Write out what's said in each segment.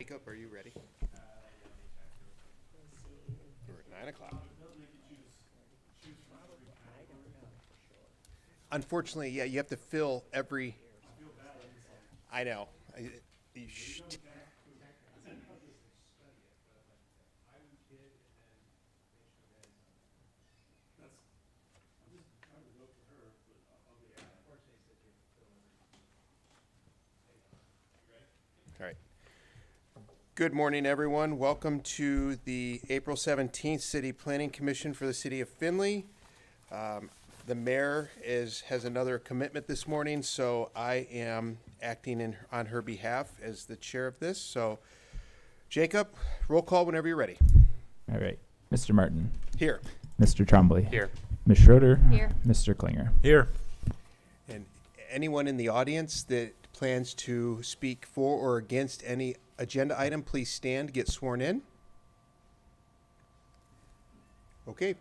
Jacob, are you ready? We're at 9 o'clock. Unfortunately, yeah, you have to fill every. I know. You All right. Good morning, everyone. Welcome to the April 17th City Planning Commission for the City of Findlay. The mayor has another commitment this morning, so I am acting on her behalf as the chair of this. So, Jacob, roll call whenever you're ready. All right. Mr. Martin. Here. Mr. Trombley. Here. Ms. Schroeder. Here. Mr. Klinger. Here. And anyone in the audience that plans to speak for or against any agenda item, please stand, get sworn in. Okay.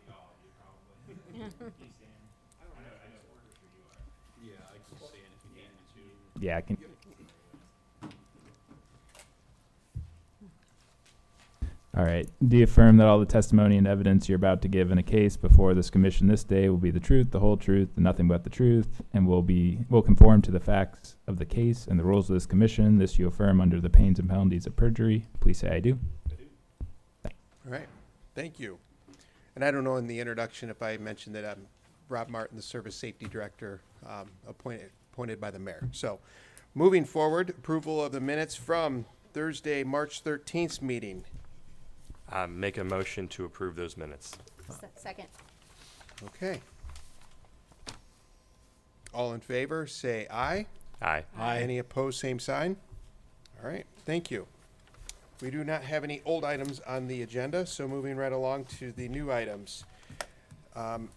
Yeah, I can. All right. Do you affirm that all the testimony and evidence you're about to give in a case before this commission this day will be the truth, the whole truth, and nothing but the truth, and will conform to the facts of the case and the rules of this commission? This you affirm under the pains and penalties of perjury. Please say I do. All right. Thank you. And I don't know in the introduction if I mentioned that I'm Rob Martin, the Service Safety Director, appointed by the mayor. So moving forward, approval of the minutes from Thursday, March 13th meeting. Make a motion to approve those minutes. Second. Okay. All in favor, say aye. Aye. Any opposed, same sign. All right, thank you. We do not have any old items on the agenda, so moving right along to the new items. Item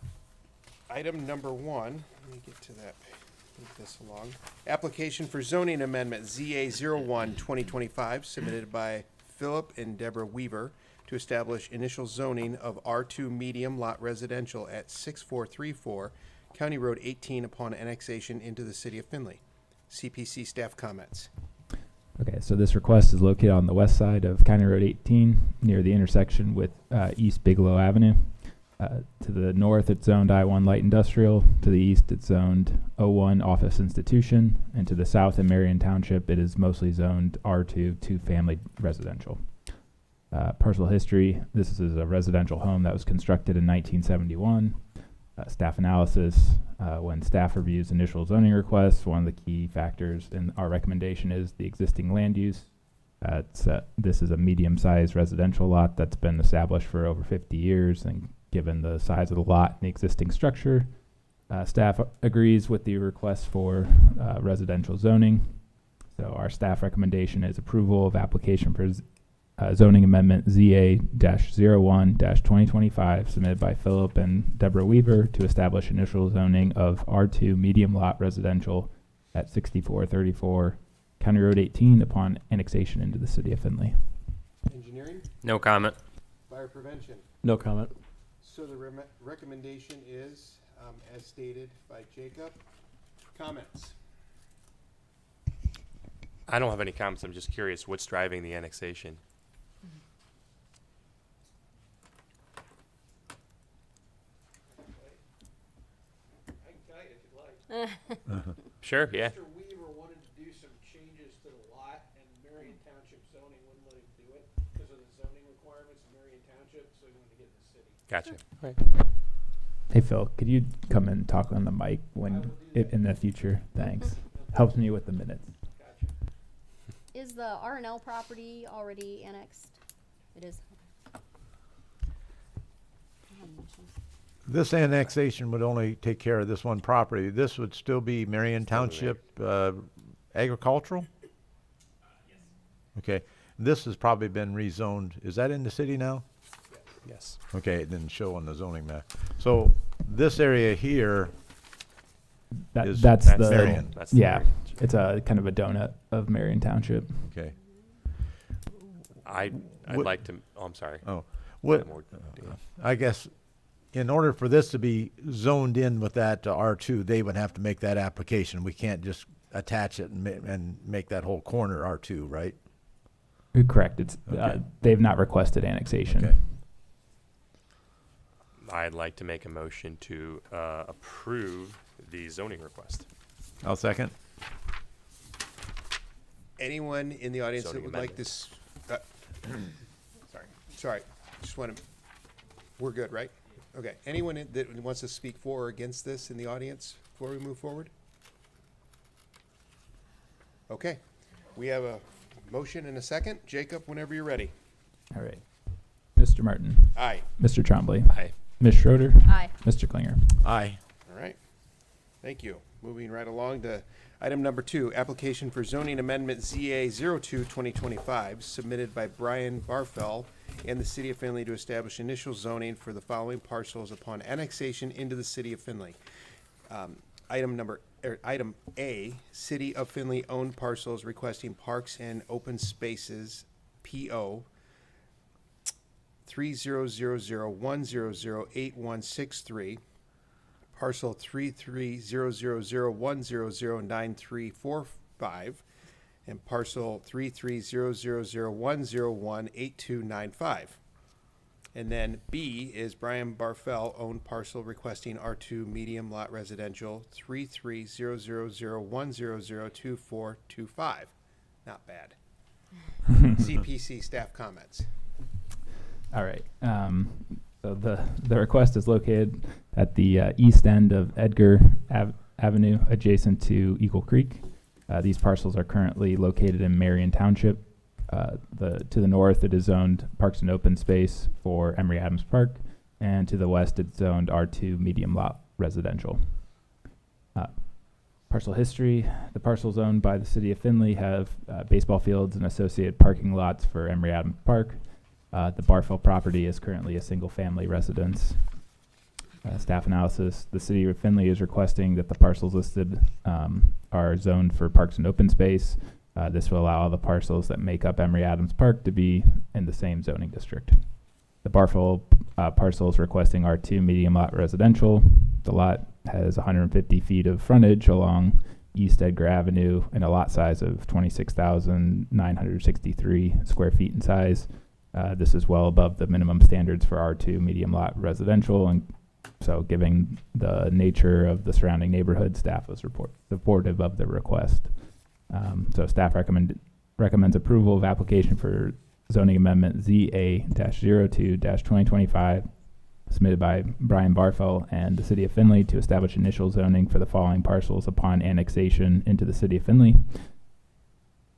number 1, let me get to that, move this along. Application for zoning amendment ZA01 2025 submitted by Philip and Deborah Weaver to establish initial zoning of R2 medium lot residential at 6434 County Road 18 upon annexation into the city of Findlay. CPC staff comments. Okay, so this request is located on the west side of County Road 18 near the intersection with East Bigelow Avenue. To the north, it's zoned I-1 light industrial. To the east, it's zoned O1 office institution. And to the south in Marion Township, it is mostly zoned R2 two-family residential. Parcel history, this is a residential home that was constructed in 1971. Staff analysis, when staff reviews initial zoning requests, one of the key factors in our recommendation is the existing land use. This is a medium-sized residential lot that's been established for over 50 years, and given the size of the lot and the existing structure, staff agrees with the request for residential zoning. So our staff recommendation is approval of application for zoning amendment ZA-01-2025 submitted by Philip and Deborah Weaver to establish initial zoning of R2 medium lot residential at 6434 County Road 18 upon annexation into the city of Findlay. Engineering? No comment. Fire prevention? No comment. So the recommendation is, as stated by Jacob. Comments? I don't have any comments. I'm just curious what's driving the annexation. I can tell you if you'd like. Sure, yeah. Mr. Weaver wanted to do some changes to the lot, and Marion Township zoning wouldn't let him do it because of the zoning requirements of Marion Township, so he wanted to get in the city. Gotcha. Right. Hey Phil, could you come and talk on the mic in the future? Thanks. Helps me with the minutes. Gotcha. Is the R&L property already annexed? It is. This annexation would only take care of this one property. This would still be Marion Township agricultural? Yes. Okay. This has probably been rezoned. Is that in the city now? Yes. Okay, it didn't show on the zoning map. So this area here is That's the Marion. That's the Marion. It's a kind of a donut of Marion Township. Okay. I'd What- like to. Oh, I'm sorry. Oh, what? I guess in order for this to be zoned in with that R2, they would have to make that application. We can't just attach it and make that whole corner R2, right? Correct. It's Okay. they've not requested annexation. Okay. I'd like to make a motion to approve the zoning request. I'll second. Anyone in the audience that Zoning would like amendment. this? Sorry. Just want to. We're good, right? Okay. Anyone that wants to speak for or against this in the audience before we move forward? Okay. We have a motion and a second. Jacob, whenever you're ready. All right. Mr. Martin, Aye. Mr. Trombley, Aye. Ms. Schroeder, Aye. Mr. Klinger. Aye. All right. Thank you. Moving right along to item number 2, application for zoning amendment ZA 02-2025, submitted by Brian Barfell and the City of Findlay to establish initial zoning for the following parcels upon annexation into the City of Findlay. Item A, City of Findlay owned parcels requesting parks and open spaces, PO 3000100816 parcel 330001009345 and parcel 330001018295. And then B is Brian Barfell owned parcel requesting R2 medium lot residential 330001002425. Not bad. CPC staff comments. All right. So the request is located at the east end of Edgar Avenue, adjacent to Eagle Creek. These parcels are currently located in Marion Township. To the north, it is zoned Parks and Open Space for Emory Adams Park, and to the west, it's zoned R2 medium lot residential. Parcel history: the parcels owned by the City of Findlay have baseball fields and associated parking lots for Emory Adams Park. The Barfell property is currently a single-family residence. Staff analysis: the City of Findlay is requesting that the parcels listed are zoned for Parks and Open Space. This will allow the parcels that make up Emory Adams Park to be in the same zoning district. The Barfell parcel is requesting R2 medium lot residential. The lot has 150 feet of frontage along East Edgar Avenue and a lot size of 26,963 square feet in size. This is well above the minimum standards for R2 medium lot residential, and so given the nature of the surrounding neighborhood, staff was supportive of the request. So staff recommends approval of application for zoning amendment ZA-02-2025, submitted by Brian Barfell and the City of Findlay to establish initial zoning for the following parcels upon annexation into the City of Findlay.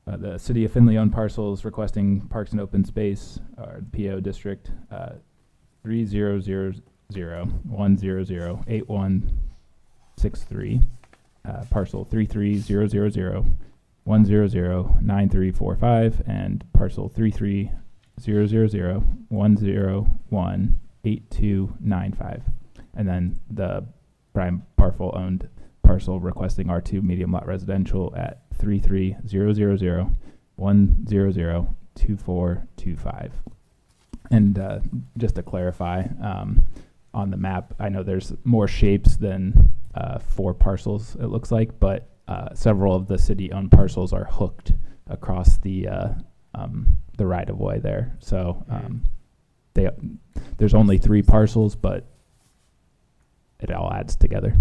The City of Findlay owned parcels requesting Parks and Open Space, or the PO district, 3000100816 parcel 330001009345, and parcel 330010018295. And then the Brian Barfell owned parcel requesting R2 medium lot residential at 330010022425. And just to clarify, on the map, I know there's more shapes than 4 parcels, it looks like, but several of the city-owned parcels are hooked across the right-of-way there. So there's only 3 parcels, but it all adds together.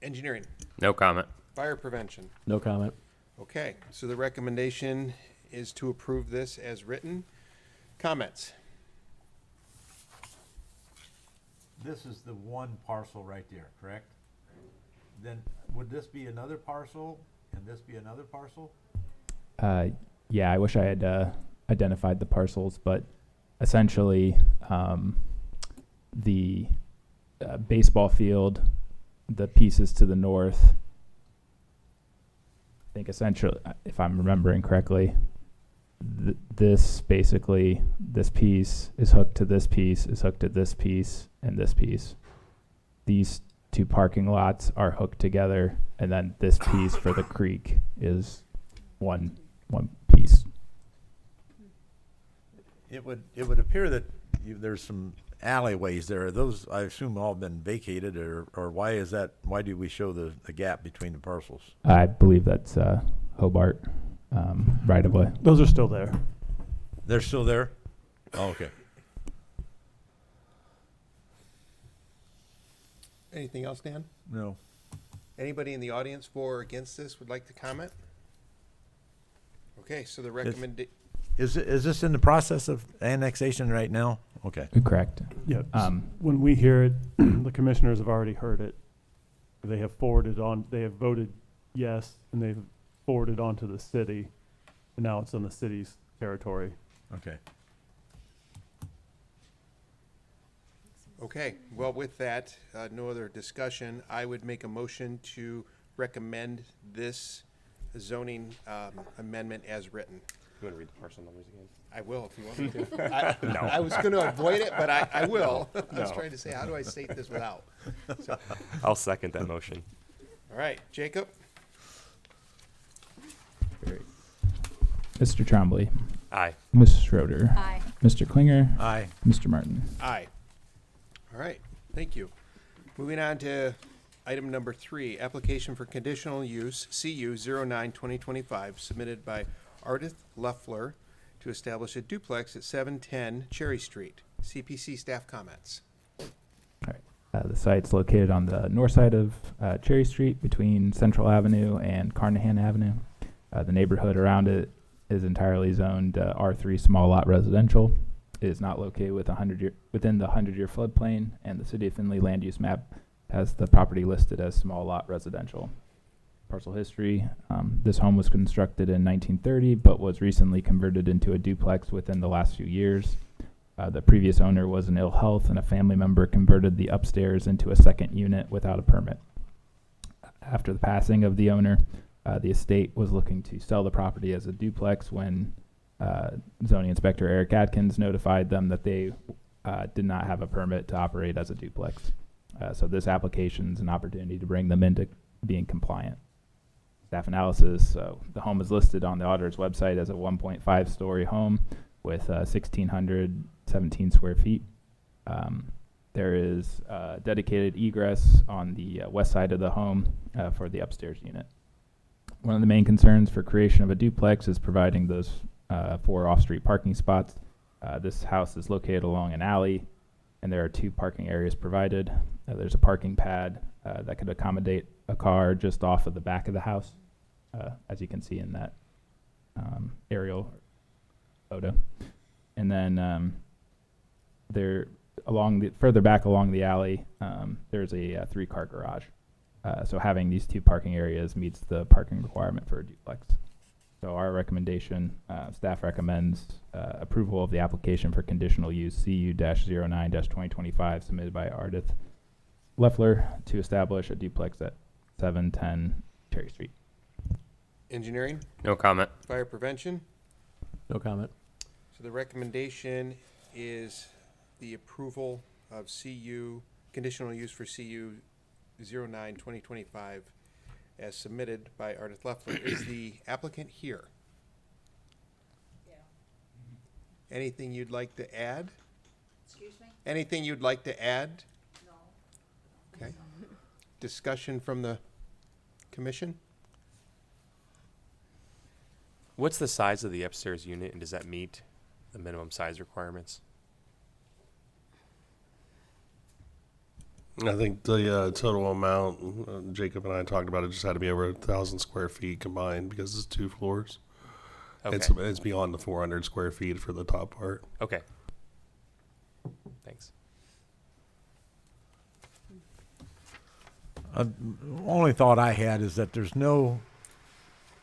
Engineering, No comment. fire prevention. No comment. Okay, so the recommendation is to approve this as written. Comments? This is the one parcel right there, correct? Then would this be another parcel and this be another parcel? Yeah, I wish I had identified the parcels, but essentially the baseball field, the pieces to the north, I think essentially, if I'm remembering correctly, this basically, this piece is hooked to this piece, is hooked to this piece, and this piece. These 2 parking lots are hooked together, and then this piece for the creek is one piece. It would appear that there's some alleyways there. Are those, I assume, all been vacated, or why is that? Why do we show the gap between the parcels? I believe that's Hobart. right of way. Those are still there. They're still there? Oh, okay. Anything else, Dan? No. Anybody in the audience for or against this would like to comment? Okay, so the recommend, Is this in the process of annexation right now? Okay. Correct. Yeah. Um, When we hear it, the commissioners have already heard it. They have forwarded on, they have voted yes, and they've forwarded on to the city. And now it's on the city's territory. Okay. okay, well, with that, no other discussion, I would make a motion to recommend this zoning amendment as written. You want to read the parcel numbers again? I will if you want me to. I was going to avoid it, but I will. I was trying to say, how do I say this without? So, I'll second that motion. all right, Jacob? Mr. Trombley, Aye. Mrs. Schroeder, Aye. Mr. Klinger, Aye. Mr. Martin. Aye. All right, thank you. Moving on to item number 3, application for conditional use, CU 09-2025, submitted by Ardith Leffler to establish a duplex at 710 Cherry Street. CPC staff comments. The site's located on the north side of Cherry Street between Central Avenue and Carnahan Avenue. The neighborhood around it is entirely zoned R3 small lot residential. It is not located within the 100-year floodplain, and the City of Findlay land use map has the property listed as small lot residential. Parcel history, this home was constructed in 1930, but was recently converted into a duplex within the last few years. The previous owner was in ill health, and a family member converted the upstairs into a second unit without a permit. After the passing of the owner, the estate was looking to sell the property as a duplex when zoning inspector Eric Adkins notified them that they did not have a permit to operate as a duplex. So this application is an opportunity to bring them into being compliant. Staff analysis, so the home is listed on the auditor's website as a 1.5-story home with 1,617 square feet. There is dedicated egress on the west side of the home for the upstairs unit. One of the main concerns for creation of a duplex is providing those 4 off-street parking spots. This house is located along an alley, and there are 2 parking areas provided. There's a parking pad that could accommodate a car just off of the back of the house, as you can see in that aerial photo. And then further back along the alley, there's a 3-car garage. So having these 2 parking areas meets the parking requirement for a duplex. So our recommendation, staff recommends approval of the application for conditional use CU-09-2025 submitted by Ardith Leffler to establish a duplex at 710 Cherry Street. Engineering, No comment. fire prevention. No comment. So the recommendation is the approval of CU, conditional use for CU 09-2025 as submitted by Ardith Leffler. Is the applicant here? Yeah. Anything you'd like to add? Excuse me? Anything you'd like to add? No. Okay. Discussion from the commission? What's the size of the upstairs unit, and does that meet the minimum size requirements? I think the total amount, Jacob and I talked about it, just had to be over 1,000 square feet combined because it's 2 floors. Okay. It's beyond the 400 square feet for the top part. Okay. Thanks. Only thought I had is that there's no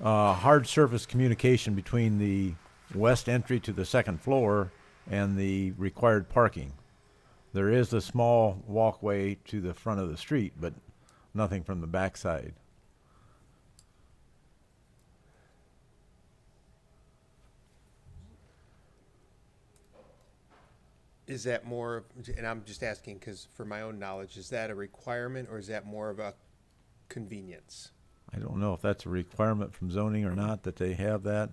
hard surface communication between the west entry to the 2nd floor and the required parking. There is a small walkway to the front of the street, but nothing from the backside. Is that more, and I'm just asking because for my own knowledge, is that a requirement or is that more of a convenience? I don't know if that's a requirement from zoning or not, that they have that.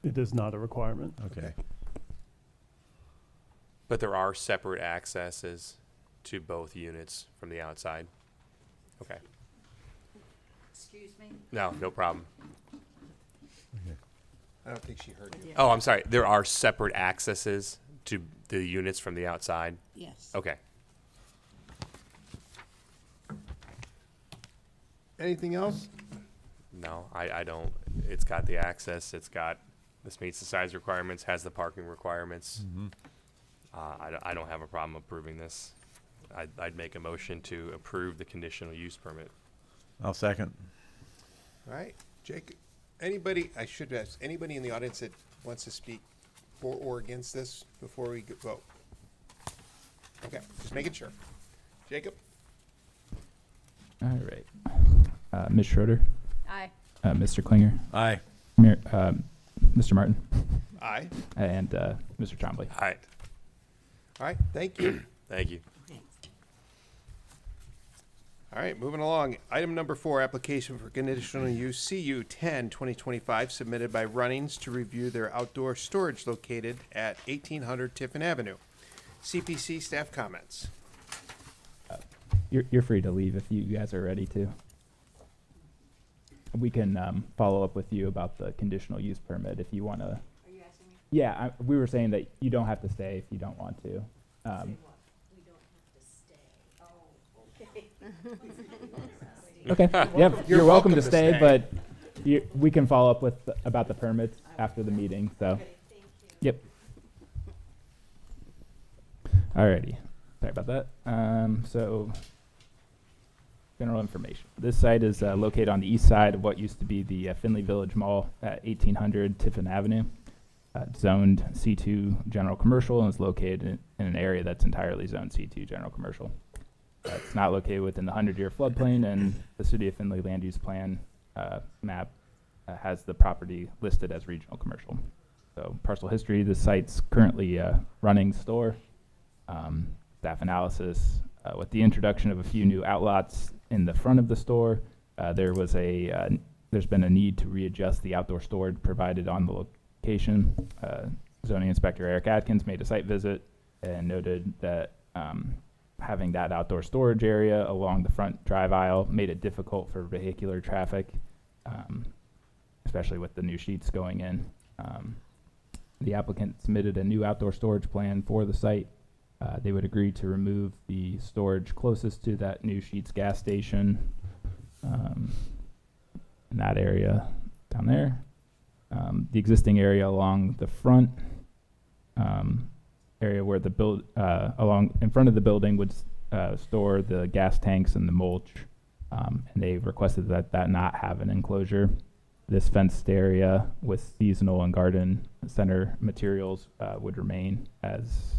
It is not a requirement. Okay. But there are separate accesses to both units from the outside? Okay. Excuse me? No problem. Okay. I don't think she heard you. Oh, I'm sorry. There are separate accesses to the units from the outside? Yes. Okay. Anything else? No, I don't. It's got the access. This meets the size requirements, has the parking requirements. I don't have a problem approving this. I'd make a motion to approve the conditional use permit. I'll second. All right, Jake, I should ask, anybody in the audience that wants to speak for or against this before we vote? Okay, just making sure. Jacob? All right. Ms. Schroeder, Aye. Mr. Klinger, Aye. Mr. Martin, Aye. and Mr. Chombley. All right. All right, thank you. Thank you. All right, moving along. Item number 4, application for conditional use CU 10/2025, submitted by Runnings to review their outdoor storage located at 1800 Tiffin Avenue. CPC staff comments. You're free to leave if you guys are ready to. We can follow up with you about the conditional use permit if you want to. Are you asking me? Yeah, we were saying that you don't have to stay if you don't want to. Say what? We don't have to stay. Oh, okay. Okay. Yeah, you're welcome to stay, stay. but we can follow up with about the permits after the meeting. So, Okay, thank you. yep. Alrighty. Sorry about that. So, general information. This site is located on the east side of what used to be the Findlay Village Mall at 1800 Tiffin Avenue. Zoned C2 general commercial and is located in an area that's entirely zoned C2 general commercial. It's not located within the 100-year floodplain, and the City of Findlay Land Use Plan map has the property listed as regional commercial. So parcel history, the site's currently running store. Staff analysis, with the introduction of a few new outlots in the front of the store, there's been a need to readjust the outdoor storage provided on the location. Zoning Inspector Eric Atkins made a site visit and noted that having that outdoor storage area along the front drive aisle made it difficult for vehicular traffic, especially with the new sheets going in. The applicant submitted a new outdoor storage plan for the site. They would agree to remove the storage closest to that new Sheets gas station in that area down there. The existing area along the front area where the along in front of the building would store the gas tanks and the mulch, and they requested that not have an enclosure. This fenced area with seasonal and garden center materials would remain as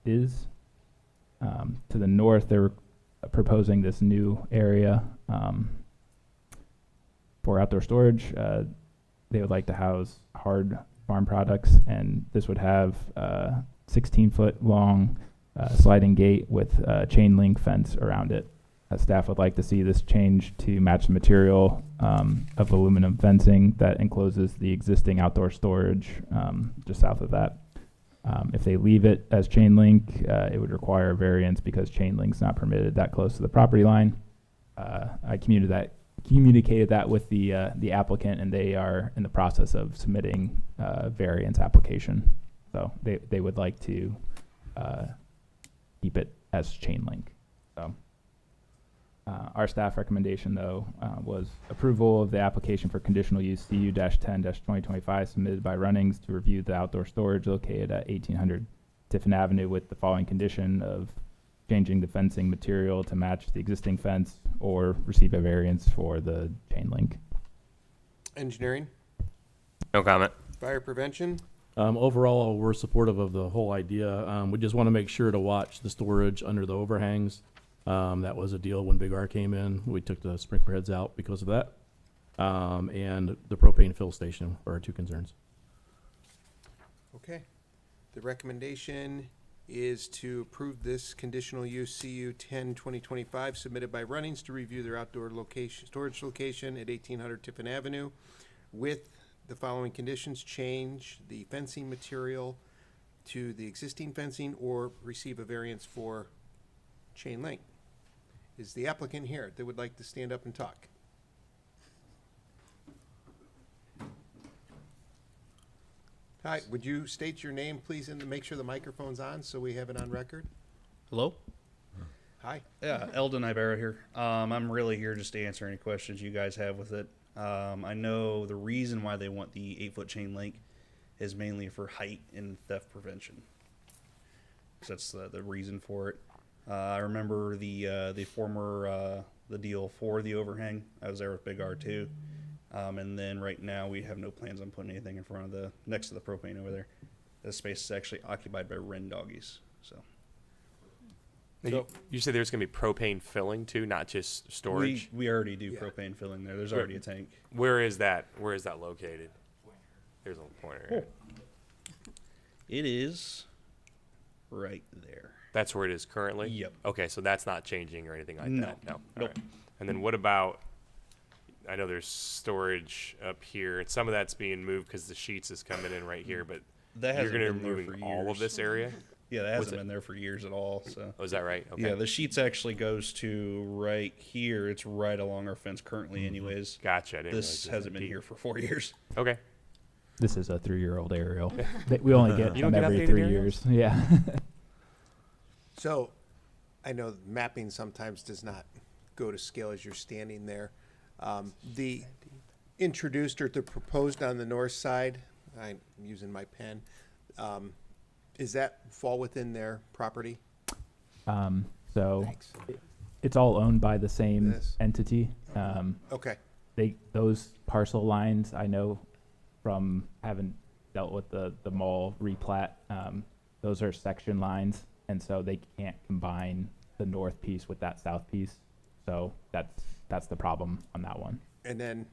is. To the north, they're proposing this new area for outdoor storage. They would like to house hard farm products, and this would have 16-foot long sliding gate with a chain link fence around it. Staff would like to see this change to match the material of aluminum fencing that encloses the existing outdoor storage just south of that. If they leave it as chain link, it would require a variance because chain link's not permitted that close to the property line. I communicated that with the applicant, and they are in the process of submitting a variance application. So they would like to keep it as chain link. So our staff recommendation, though, was approval of the application for conditional use CU-10-2025 submitted by Runnings to review the outdoor storage located at 1800 Tiffin Avenue with the following condition of changing the fencing material to match the existing fence or receive a variance for the chain link. Engineering, No comment. fire prevention. Overall, we're supportive of the whole idea. We just want to make sure to watch the storage under the overhangs. That was a deal when Big R came in. We took the sprinkler heads out because of that. And the propane fill station are our two concerns. Okay. The recommendation is to approve this conditional use CU 10/2025 submitted by Runnings to review their outdoor storage location at 1800 Tiffin Avenue with the following conditions: change the fencing material to the existing fencing or receive a variance for chain link. Is the applicant here that would like to stand up and talk? Hi, would you state your name, please, and make sure the microphone's on so we have it on record? Hello? Hi. Yeah, Eldon Ibarra here. I'm really here just to answer any questions you guys have with it. I know the reason why they want the 8-foot chain link is mainly for height and theft prevention. So that's the reason for it. I remember the former the deal for the overhang. I was there with Big R too. And then right now we have no plans on putting anything in front of the next to the propane over there. This space is actually occupied by Wren doggies. So You said there's going to be propane filling too, not just storage? we already do Yeah. propane filling there. There's already a tank. Where is that? Where is that located? There's a pointer. Right? It is right there. That's where it is currently? Yep. Okay, so that's not changing or anything like No. that? No. All Nope. right. And then what about, I know there's storage up here, and some of that's being moved because the sheets is coming in right here, but That you're hasn't going to been be there moving for all of years. this area? Yeah, that What's hasn't it? been there for years at all. So Oh, is that right? Okay. yeah, the sheets actually goes to right here. It's right along our fence currently, anyways. Gotcha. I didn't realize This it was hasn't that been deep. here for 4 years. Okay. This is a 3-year-old aerial. We only get You don't them get every updated 3 aerials? years. Yeah. So, I know mapping sometimes does not go to scale as you're standing there. The introduced or the proposed on the north side, I'm using my pen, is that fall within their property? So Thanks. it's all owned by the same This. entity. Okay, Those parcel lines, I know from having dealt with the mall replat, those are section lines, and so they can't combine the north piece with that south piece. So that's the problem on that one. and then,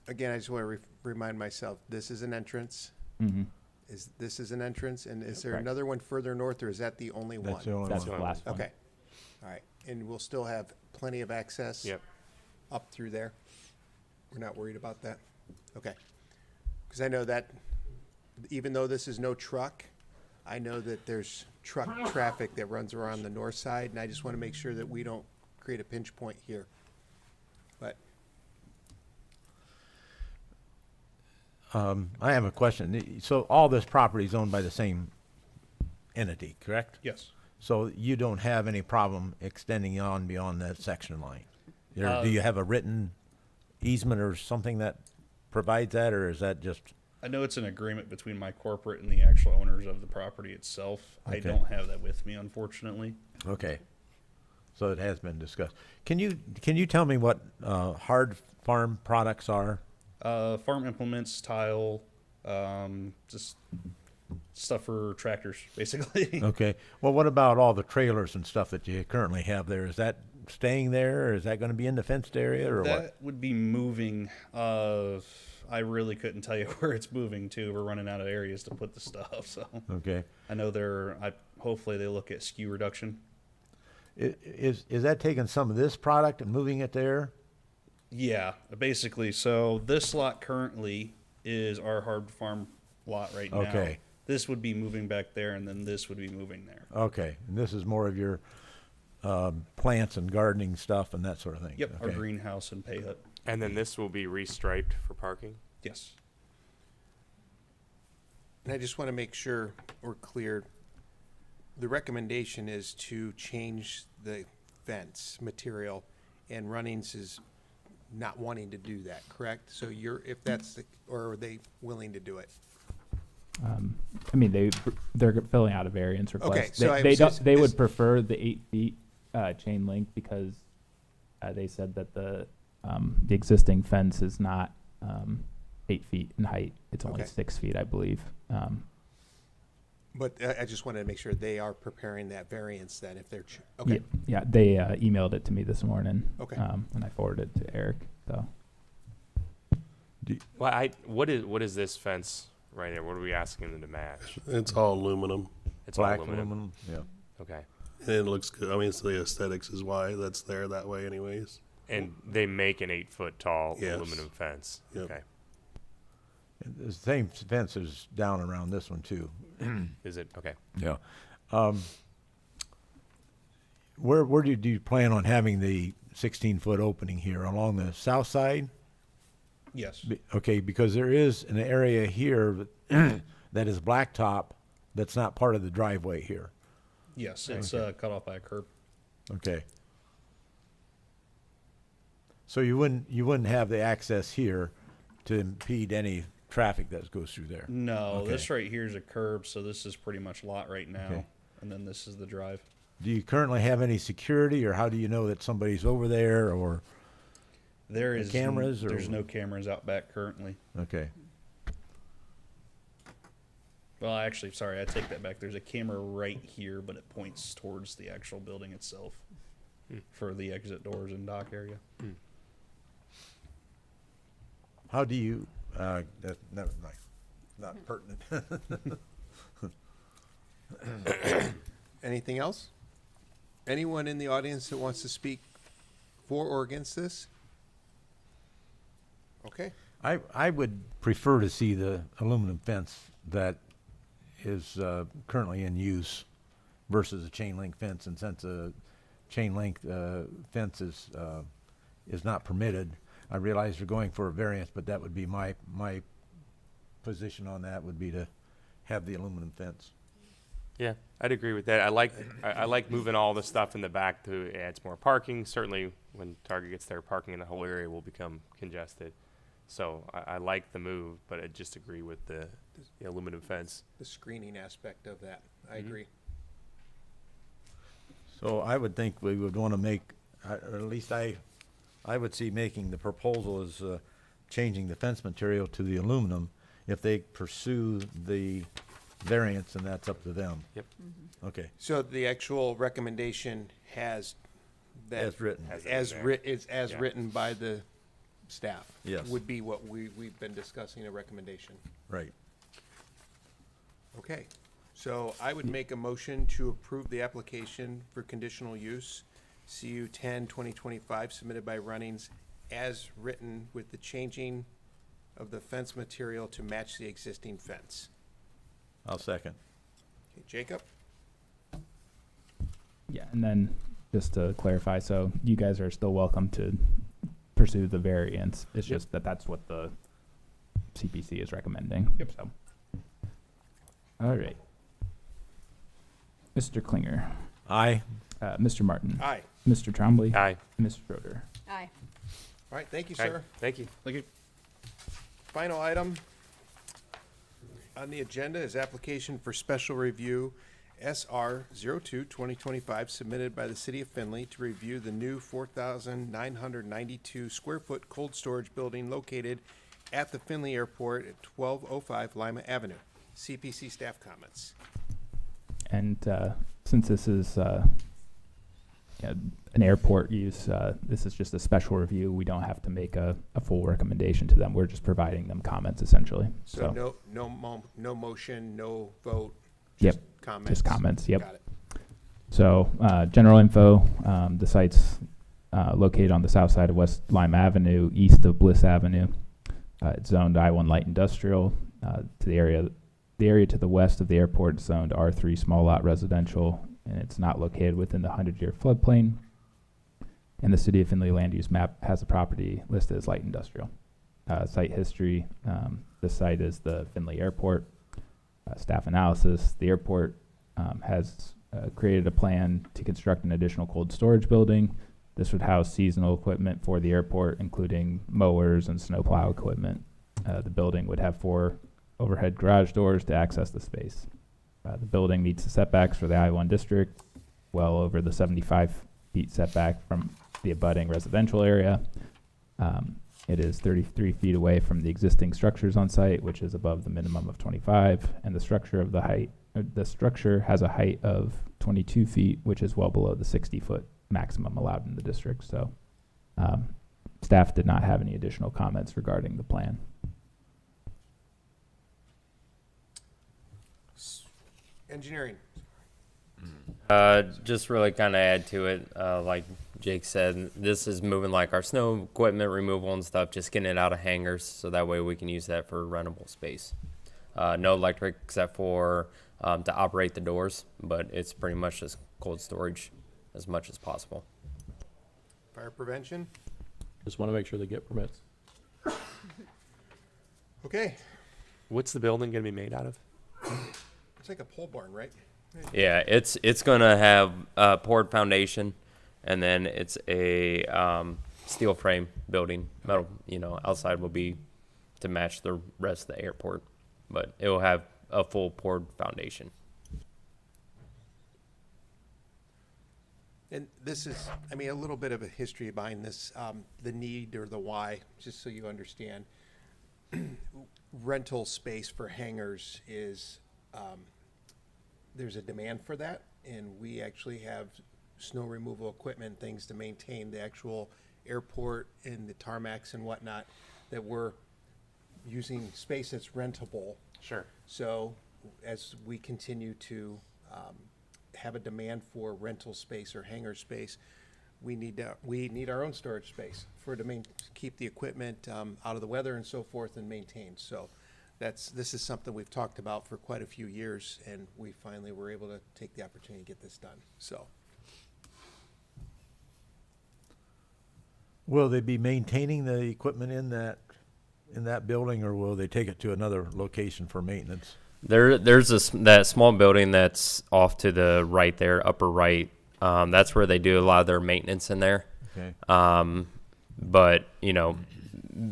again, I just want to remind myself, this is an entrance. Mm-hmm. This is an entrance, and is there Correct. another one further north, or is that the only one? That's the only That's one. the last one. Okay, all right, and we'll still have plenty of access? Yep. Up through there? We're not worried about that? Okay. Because I know that, even though this is no truck, I know that there's truck traffic that runs around the north side, and I just want to make sure that we don't create a pinch point here. But, I have a question. So all this property is owned by the same entity, correct? Yes. So you don't have any problem extending on beyond that section line? Do you have a written easement or something that provides that, or is that just, I know it's an agreement between my corporate and the actual owners of the property itself. I Okay. don't have that with me, unfortunately. okay. So it has been discussed. Can you tell me what hard farm products are? Farm implements, tile, just stuff for tractors, basically. Okay. Well, what about all the trailers and stuff that you currently have there? Is that staying there, or is that going to be in the fenced area, or That what? would be moving. I really couldn't tell you where it's moving to. We're running out of areas to put the stuff, so Okay. I know hopefully they look at SKU reduction. Is that taking some of this product and moving it there? Yeah, basically. So this lot currently is our hard farm lot right now. Okay. This would be moving back there, and then this would be moving there. Okay. And this is more of your plants and gardening stuff and that sort of thing? Yep, our Okay. greenhouse and pay hut. And then this will be restriped for parking? Yes. and I just want to make sure we're clear. The recommendation is to change the fence material, and Runnings is not wanting to do that, correct? So if that's the, or are they willing to do it? I mean, they're filling out a variance request. Okay, so I they was don't. just- They is- would prefer the 8 feet chain link because they said that the existing fence is not 8 feet in height. It's only Okay. 6 feet, I believe. But I just wanted to make sure they are preparing that variance then if they're, okay. Yeah, they emailed it to me this morning. Okay. And I forwarded it to Eric. So Well, what is this fence right here? What are we asking them to match? It's all aluminum, It's Black all aluminum. aluminum, yeah. Okay. and it looks good. I mean, it's the aesthetics is why that's there that way, anyways. And they make an 8-foot tall Yes. aluminum fence. Yep. Okay. The same fence is down around this one too. Is it? Okay. Yeah. Where do you plan on having the 16-foot opening here? Along the south side? Yes. Okay, because there is an area here that that is blacktop that's not part of the driveway here. Yes, it's cut off by a curb. Okay. So you wouldn't have the access here to impede any traffic that goes through there? No, Okay. this right here is a curb, so this is pretty much lot right now, Okay. and then this is the drive. Do you currently have any security, or how do you know that somebody's over there, or, There The is cameras, or- there's no cameras out back currently. okay. Well, actually, sorry, I take that back. There's a camera right here, but it points towards the actual building itself for the exit doors and dock area. How do you, never mind, not pertinent. Anything else? Anyone in the audience that wants to speak for or against this? Okay. I would prefer to see the aluminum fence that is currently in use versus a chain link fence, and since a chain link fence is not permitted, I realize they're going for a variance, but that would be my position on that, would be to have the aluminum fence. Yeah, I'd agree with that. I like moving all the stuff in the back to add more parking. Certainly, when Target gets there, parking in the whole area will become congested. So I like the move, but I just agree with the aluminum fence. The screening aspect of that, I agree. So I would think we would want to make, or at least I would see making the proposal as changing the fence material to the aluminum. If they pursue the variance, and that's up to them. Yep. Okay, So the actual recommendation has that. as written. Has it As in there. as Yeah. written by the staff. Yes. Would be what we've been discussing, a recommendation. Right. Okay, so I would make a motion to approve the application for conditional use, CU 10/2025, submitted by Runnings, as written with the changing of the fence material to match the existing fence. I'll second. Okay, Jacob? Yeah, and then just to clarify, so you guys are still welcome to pursue the variance. It's just that that's what the CPC is recommending. Yep. So. All right. Mr. Klinger, Aye. Mr. Martin, Aye. Mr. Trombley, Aye. and Mr. Schroeder. Aye. All right, thank you, Aye. sir. Thank you. Thank you. Final item on the agenda is application for special review SR 02/2025, submitted by the city of Findlay to review the new 4,992 square foot cold storage building located at the Findlay Airport at 1205 Lima Avenue. CPC staff comments. And since this is an airport use, this is just a special review. We don't have to make a full recommendation to them. We're just providing them comments, essentially. So no motion, no vote. Yep, just comments. just comments, yep. Got it. So, general info, the site's located on the south side of West Lime Avenue, east of Bliss Avenue. It's zoned I-1 light industrial. To the area to the west of the airport is zoned R3 small lot residential, and it's not located within the 100-year floodplain. And the City of Findlay land use map has the property listed as light industrial. Site history, this site is the Findlay Airport. Staff analysis, the airport has created a plan to construct an additional cold storage building. This would house seasonal equipment for the airport, including mowers and snowplow equipment. The building would have 4 overhead garage doors to access the space. The building meets the setbacks for the I-1 district, well over the 75 feet setback from the abutting residential area. It is 33 feet away from the existing structures on site, which is above the minimum of 25, and the structure has a height of 22 feet, which is well below the 60-foot maximum allowed in the district. So, staff did not have any additional comments regarding the plan. Engineering. Just really kind of add to it, like Jake said, this is moving like our snow equipment removal and stuff, just getting it out of hangars, so that way we can use that for rentable space. No electric except for to operate the doors, but it's pretty much just cold storage as much as possible. Fire prevention. Just want to make sure they get permits. Okay. What's the building going to be made out of? It's like a pole barn, right? Yeah, it's gonna have a poured foundation, and then it's a steel frame building. Metal, outside will be to match the rest of the airport, but it will have a full poured foundation. And this is, a little bit of a history behind this, the need or the why, just so you understand. Rental space for hangars is, there's a demand for that, and we actually have snow removal equipment, things to maintain the actual airport and the tarmacs and whatnot, that we're using space that's rentable. Sure. So as we continue to have a demand for rental space or hangar space, we need our own storage space to keep the equipment out of the weather and so forth and maintained. So this is something we've talked about for quite a few years, and we finally were able to take the opportunity to get this done. So Will they be maintaining the equipment in that building, or will they take it to another location for maintenance? There's that small building that's off to the right there, upper right. That's where they do a lot of their maintenance in there. Okay. But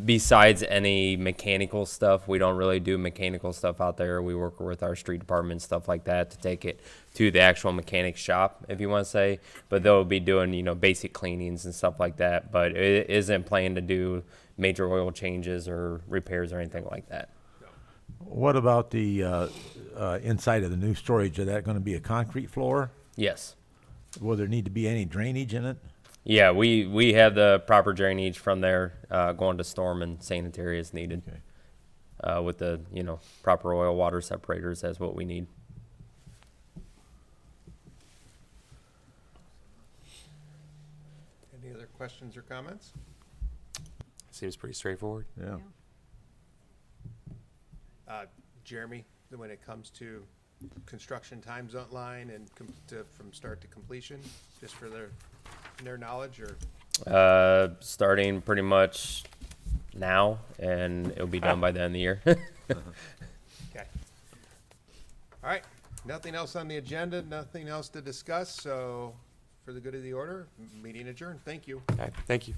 besides any mechanical stuff, we don't really do mechanical stuff out there. We work with our street department, stuff like that, to take it to the actual mechanic shop, if you want to say. But they'll be doing, basic cleanings and stuff like that. But it isn't planned to do major oil changes or repairs or anything like that. What about the inside of the new storage? Is that going to be a concrete floor? Yes. Will there need to be any drainage in it? Yeah, we have the proper drainage from there going to storm and sanitary as needed. Okay. With the proper oil water separators as what we need. any other questions or comments? Seems pretty straightforward. Yeah. Jeremy, when it comes to construction time zone line and from start to completion, just for their knowledge, or Starting pretty much now, and it'll be done by the end of the year. okay. All right, nothing else on the agenda, nothing else to discuss, so for the good of the order, meeting adjourned. Thank you. Okay, thank you.